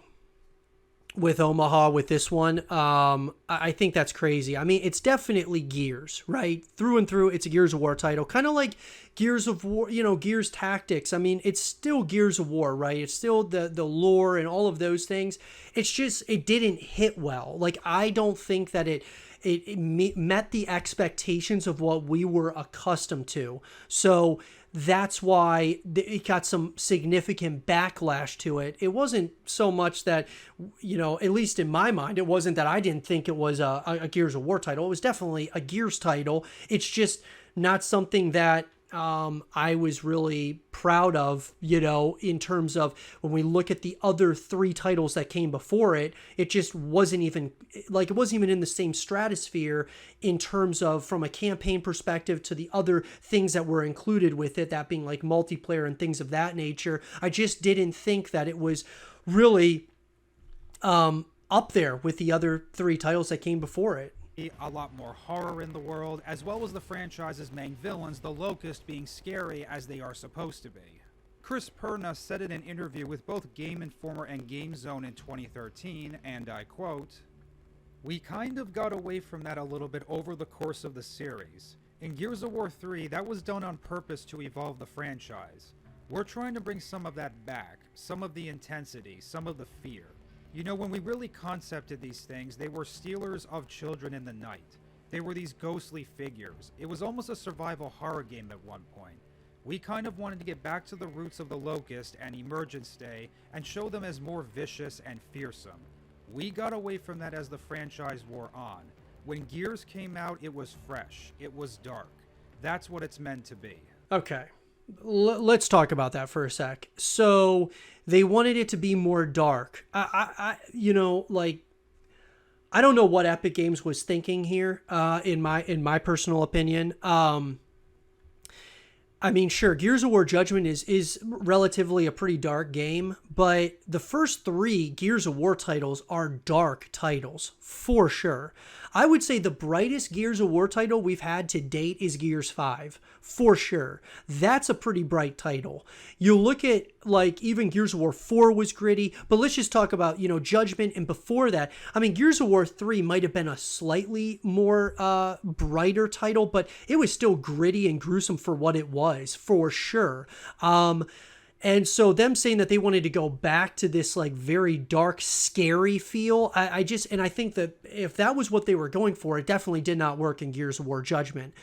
with Omaha with this one. I think that's crazy. I mean, it's definitely Gears, right? Through and through, it's a Gears of War title. Kind of like Gears of War, Gears Tactics. I mean, it's still Gears of War, right? It's still the lore and all of those things. It's just, it didn't hit well. Like, I don't think that it met the expectations of what we were accustomed to. So that's why it got some significant backlash to it. It wasn't so much that, at least in my mind, it wasn't that I didn't think it was a Gears of War title. It was definitely a Gears title. It's just not something that I was really proud of, in terms of when we look at the other 3 titles that came before it, it just wasn't even in the same stratosphere in terms of from a campaign perspective to the other things that were included with it, that being like multiplayer and things of that nature. I just didn't think that it was really up there with the other 3 titles that came before it. A lot more horror in the world, as well as the franchise's main villains, the Locust, being scary as they are supposed to be. Chris Perna said in an interview with both Game Informer and GameZone in 2013, and I quote, "We kind of got away from that a little bit over the course of the series. In Gears of War 3, that was done on purpose to evolve the franchise. We're trying to bring some of that back, some of the intensity, some of the fear. When we really concepted these things, they were stealers of children in the night. They were these ghostly figures. It was almost a survival horror game at one point. We kind of wanted to get back to the roots of the Locust and Emergence Day and show them as more vicious and fearsome. We got away from that as the franchise wore on. When Gears came out, it was fresh. It was dark. That's what it's meant to be." Okay. Let's talk about that for a sec. So they wanted it to be more dark. I don't know what Epic Games was thinking here, in my personal opinion. I mean, sure, Gears of War Judgment is relatively a pretty dark game, but the first 3 Gears of War titles are dark titles, for sure. I would say the brightest Gears of War title we've had to date is Gears 5, for sure. That's a pretty bright title. You look at, even Gears of War 4 was gritty, but let's just talk about, Judgment, and before that, I mean, Gears of War 3 might have been a slightly more brighter title, but it was still gritty and gruesome for what it was, for sure. And so them saying that they wanted to go back to this like very dark, scary feel, and I think that if that was what they were going for, it definitely did not work in Gears of War Judgment.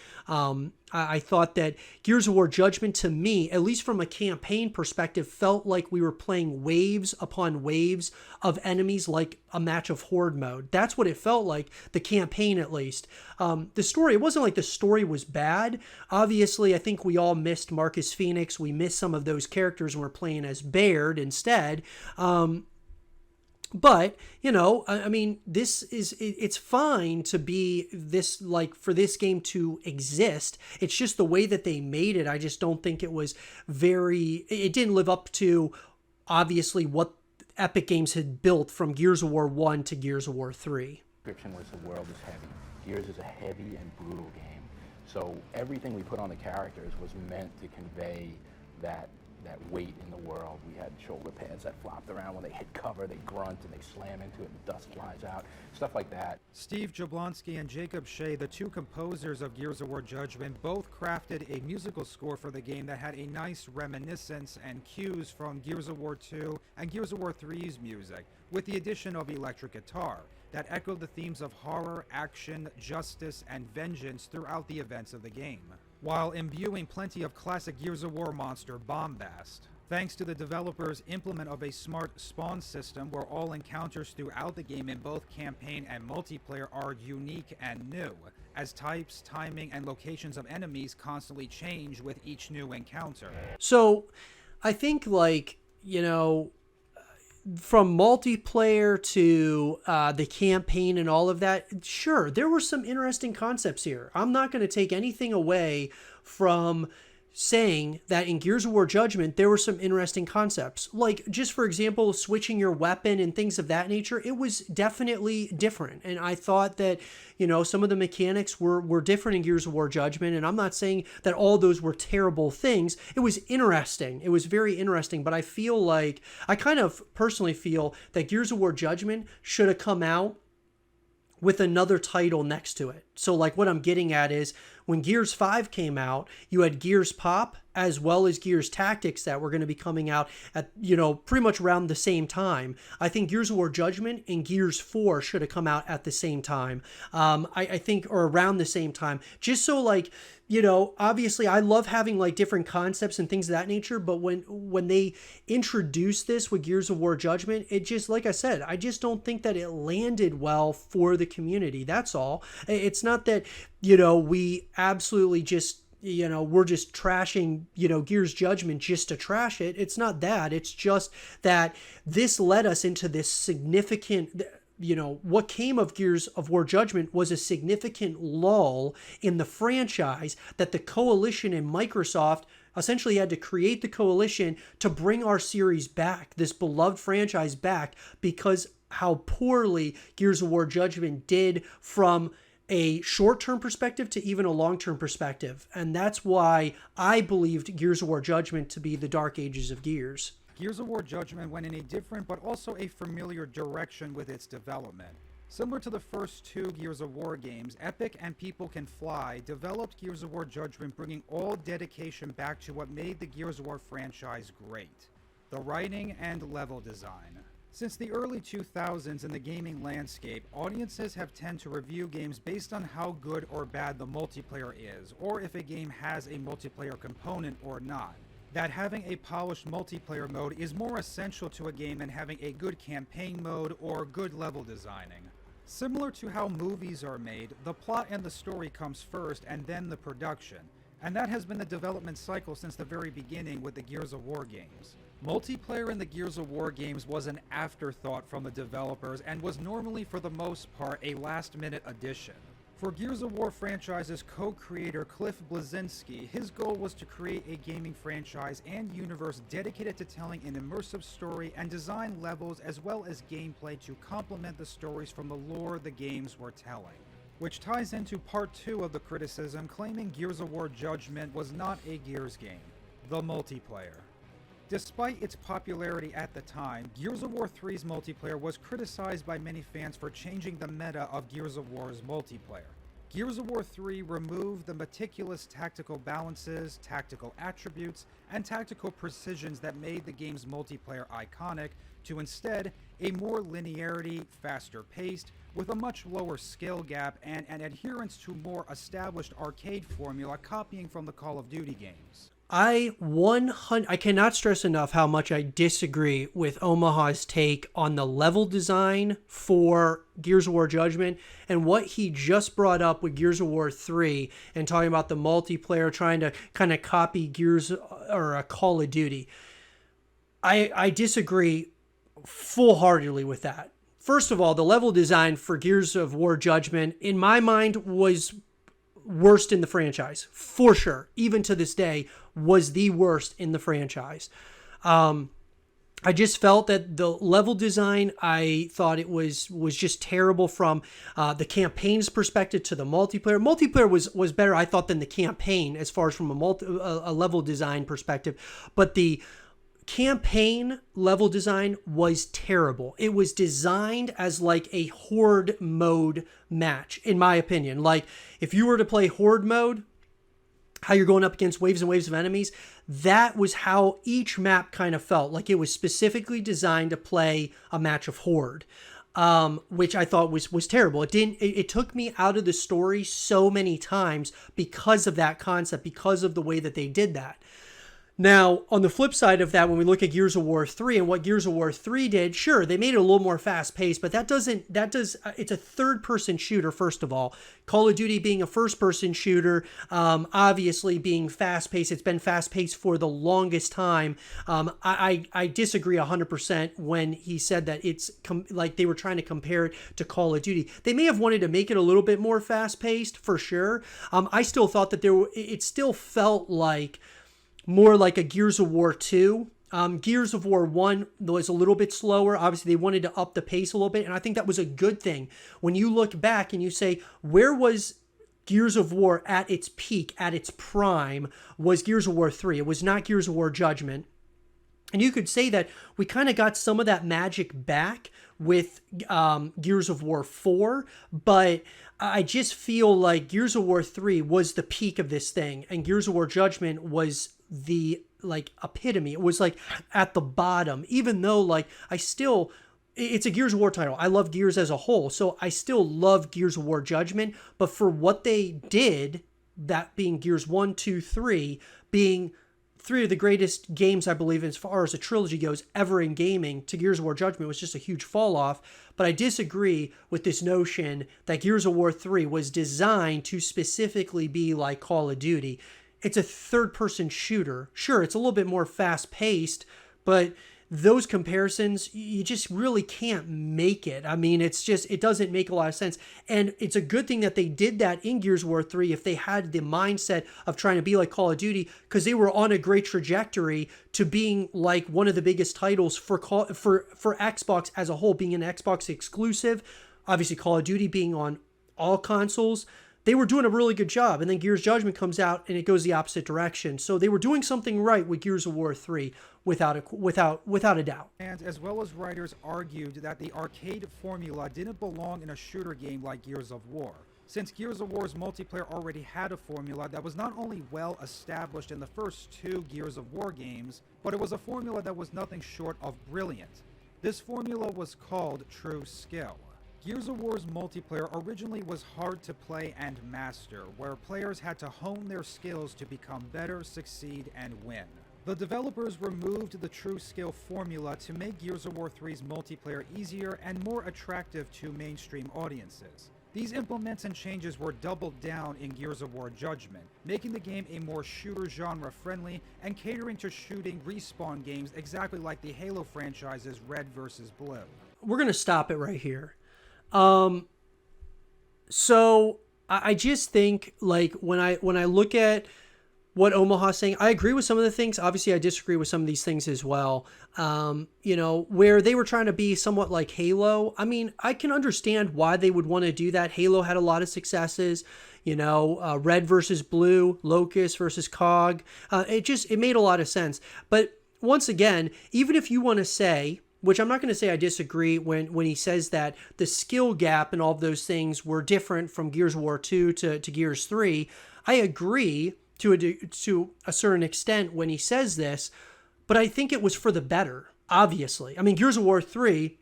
I thought that Gears of War Judgment, to me, at least from a campaign perspective, felt like we were playing waves upon waves of enemies, like a match of Horde mode. That's what it felt like, the campaign at least. The story, it wasn't like the story was bad. Obviously, I think we all missed Marcus Phoenix. We missed some of those characters and we're playing as Baird instead. But, you know, I mean, it's fine to be this, like, for this game to exist. It's just the way that they made it. I just don't think it was it didn't live up to, obviously, what Epic Games had built from Gears of War 1 to Gears of War 3. Description was the world is heavy. Gears is a heavy and brutal game. So everything we put on the characters was meant to convey that weight in the world. We had shoulder pads that flopped around. When they hit cover, they grunt and they slam into it and dust flies out, stuff like that. Steve Jablonski and Jacob Shea, the two composers of Gears of War Judgment, both crafted a musical score for the game that had a nice reminiscence and cues from Gears of War 2 and Gears of War 3's music, with the addition of electric guitar that echoed the themes of horror, action, justice, and vengeance throughout the events of the game, while imbuing plenty of classic Gears of War monster bombast. Thanks to the developers' implement of a smart spawn system where all encounters throughout the game in both campaign and multiplayer are unique and new, as types, timing, and locations of enemies constantly change with each new encounter. So I think, like, you know, from multiplayer to the campaign and all of that, sure, there were some interesting concepts here. I'm not going to take anything away from saying that in Gears of War Judgment, there were some interesting concepts. Like, just for example, switching your weapon and things of that nature, it was definitely different. And I thought that, you know, some of the mechanics were different in Gears of War Judgment. And I'm not saying that all those were terrible things. It was interesting. It was very interesting. But I feel like, I kind of personally feel that Gears of War Judgment should have come out with another title next to it. So like what I'm getting at is when Gears 5 came out, you had Gears Pop as well as Gears Tactics that were going to be coming out at, you know, pretty much around the same time. I think Gears of War Judgment and Gears 4 should have come out at the same time. I think, or around the same time, just so like, you know, obviously I love having like different concepts and things of that nature, but when they introduced this with Gears of War Judgment, it just, like I said, I just don't think that it landed well for the community. That's all. It's not that, you know, we absolutely just, you know, we're just trashing, you know, Gears Judgment just to trash it. It's not that. It's just that this led us into this significant, you know, what came of Gears of War Judgment was a significant lull in the franchise that the Coalition and Microsoft essentially had to create the Coalition to bring our series back, this beloved franchise back, because how poorly Gears of War Judgment did from a short-term perspective to even a long-term perspective. And that's why I believed Gears of War Judgment to be the dark ages of Gears. Gears of War Judgment went in a different but also a familiar direction with its development. Similar to the first two Gears of War games, Epic and People Can Fly developed Gears of War Judgment, bringing all dedication back to what made the Gears of War franchise great: the writing and level design. Since the early 2000s in the gaming landscape, audiences have tended to review games based on how good or bad the multiplayer is, or if a game has a multiplayer component or not. That having a polished multiplayer mode is more essential to a game than having a good campaign mode or good level designing. Similar to how movies are made, the plot and the story comes first and then the production, and that has been the development cycle since the very beginning with the Gears of War games. Multiplayer in the Gears of War games was an afterthought from the developers and was normally, for the most part, a last-minute addition. For Gears of War franchise's co-creator Cliff Bleszinski, his goal was to create a gaming franchise and universe dedicated to telling an immersive story and design levels as well as gameplay to complement the stories from the lore the games were telling. Which ties into part 2 of the criticism, claiming Gears of War Judgment was not a Gears game: the multiplayer. Despite its popularity at the time, Gears of War 3's multiplayer was criticized by many fans for changing the meta of Gears of War's multiplayer. Gears of War 3 removed the meticulous tactical balances, tactical attributes, and tactical precisions that made the game's multiplayer iconic to instead a more linearity, faster paced, with a much lower skill gap and an adherence to more established arcade formula copying from the Call of Duty games. I cannot stress enough how much I disagree with Omaha's take on the level design for Gears of War Judgment and what he just brought up with Gears of War 3 and talking about the multiplayer trying to kind of copy Gears or a Call of Duty. I disagree full-heartedly with that. First of all, the level design for Gears of War Judgment, in my mind, was worst in the franchise, for sure. Even to this day, was the worst in the franchise. I just felt that the level design, I thought it was just terrible from the campaign's perspective to the multiplayer. Multiplayer was better, I thought, than the campaign as far as from a level design perspective. But the campaign level design was terrible. It was designed as like a horde mode match, in my opinion. Like if you were to play horde mode, how you're going up against waves and waves of enemies, that was how each map kind of felt. Like it was specifically designed to play a match of horde, which I thought was terrible. It took me out of the story so many times because of that concept, because of the way that they did that. Now, on the flip side of that, when we look at Gears of War 3 and what Gears of War 3 did, sure, they made it a little more fast-paced, but it's a third-person shooter, first of all. Call of Duty being a first-person shooter, obviously being fast-paced, it's been fast-paced for the longest time. I disagree 100% when he said that it's like they were trying to compare it to Call of Duty. They may have wanted to make it a little bit more fast-paced, for sure. I still thought that it still felt like more like a Gears of War 2. Gears of War 1 was a little bit slower. Obviously, they wanted to up the pace a little bit, and I think that was a good thing. When you look back and you say, where was Gears of War at its peak, at its prime, was Gears of War 3. It was not Gears of War Judgment. And you could say that we kind of got some of that magic back with Gears of War 4, but I just feel like Gears of War 3 was the peak of this thing, and Gears of War Judgment was the like epitome. It was like at the bottom, even though like it's a Gears of War title. I love Gears as a whole, so I still love Gears of War Judgment, but for what they did, that being Gears 1, 2, 3, being three of the greatest games, I believe, as far as a trilogy goes, ever in gaming, to Gears of War Judgment was just a huge fall off. But I disagree with this notion that Gears of War 3 was designed to specifically be like Call of Duty. It's a third-person shooter. Sure, it's a little bit more fast-paced, but those comparisons, you just really can't make it. I mean, it doesn't make a lot of sense. And it's a good thing that they did that in Gears of War 3 if they had the mindset of trying to be like Call of Duty, because they were on a great trajectory to being like one of the biggest titles for Xbox as a whole, being an Xbox exclusive. Obviously, Call of Duty being on all consoles. They were doing a really good job, and then Gears Judgment comes out and it goes the opposite direction. So they were doing something right with Gears of War 3 without a doubt. And as well as writers argued that the arcade formula didn't belong in a shooter game like Gears of War, since Gears of War's multiplayer already had a formula that was not only well established in the first two Gears of War games, but it was a formula that was nothing short of brilliant. This formula was called True Skill. Gears of War's multiplayer originally was hard to play and master, where players had to hone their skills to become better, succeed, and win. The developers removed the True Skill formula to make Gears of War 3's multiplayer easier and more attractive to mainstream audiences. These implements and changes were doubled down in Gears of War Judgment, making the game a more shooter genre friendly and catering to shooting Respawn games exactly like the Halo franchise's Red vs. Blue. We're going to stop it right here. So I just think like when I look at what Omaha's saying, I agree with some of the things. Obviously, I disagree with some of these things as well. Where they were trying to be somewhat like Halo. I mean, I can understand why they would want to do that. Halo had a lot of successes, Red versus Blue, Locust versus COG. It made a lot of sense. But once again, even if you want to say which I'm not going to say I disagree when he says that the skill gap and all of those things were different from Gears of War 2 to Gears 3. I agree to a certain extent when he says this, but I think it was for the better, obviously. I mean, Gears of War 3,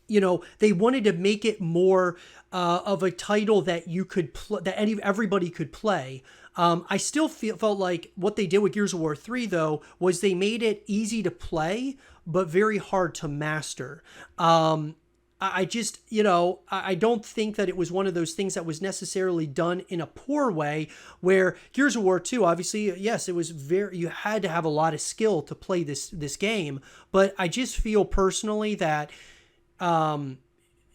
you know, they wanted to make it more of a title that you could everybody could play. I still felt like what they did with Gears of War 3, though, was they made it easy to play, but very hard to master. I just, you know, I don't think that it was one of those things that was necessarily done in a poor way, where Gears of War 2, obviously, yes, it was you had to have a lot of skill to play this game, but I just feel personally that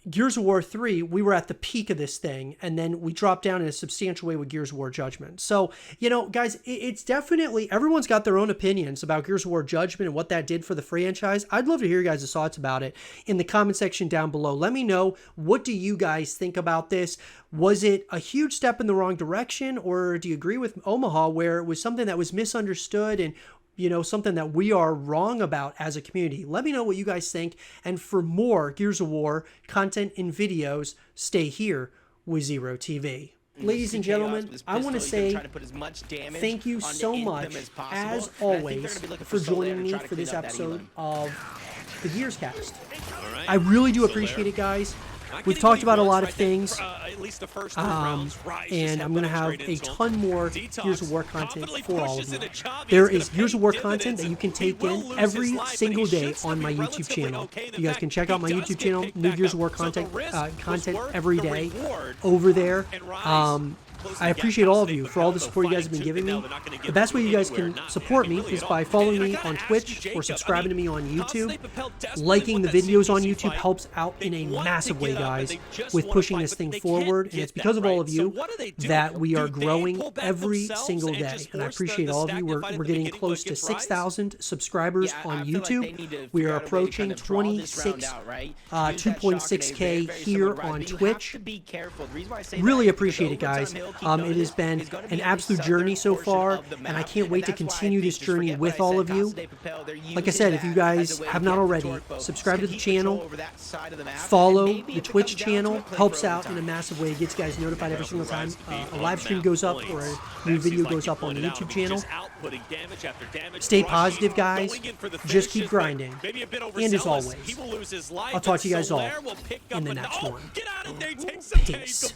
Gears of War 3, we were at the peak of this thing, and then we dropped down in a substantial way with Gears of War Judgment. So, you know, guys, it's definitely, everyone's got their own opinions about Gears of War Judgment and what that did for the franchise. I'd love to hear your guys' thoughts about it in the comment section down below. Let me know, what do you guys think about this? Was it a huge step in the wrong direction, or do you agree with Omaha, where it was something that was misunderstood and, you know, something that we are wrong about as a community? Let me know what you guys think. And for more Gears of War content and videos, stay here with Zero TV. Ladies and gentlemen, I want to say thank you so much, as always, for joining me for this episode of the Gears Cast. I really do appreciate it, guys. We've talked about a lot of things, and I'm going to have a ton more Gears of War content for all of you. There is Gears of War content that you can take in every single day on my YouTube channel. You guys can check out my YouTube channel, new Gears of War content every day over there. I appreciate all of you for all the support you guys have been giving me. The best way you guys can support me is by following me on Twitch or subscribing to me on YouTube. Liking the videos on YouTube helps out in a massive way, guys, with pushing this thing forward. And it's because of all of you that we are growing every single day. And I appreciate all of you. We're getting close to 6,000 subscribers on YouTube. We are approaching 2.6K here on Twitch. Really appreciate it, guys. It has been an absolute journey so far, and I can't wait to continue this journey with all of you. Like I said, if you guys have not already, subscribe to the channel, follow the Twitch channel, helps out in a massive way. It gets you guys notified every single time a live stream goes up or a new video goes up on the YouTube channel. Stay positive, guys. Just keep grinding. And as always, I'll talk to you guys all in the next one. Peace.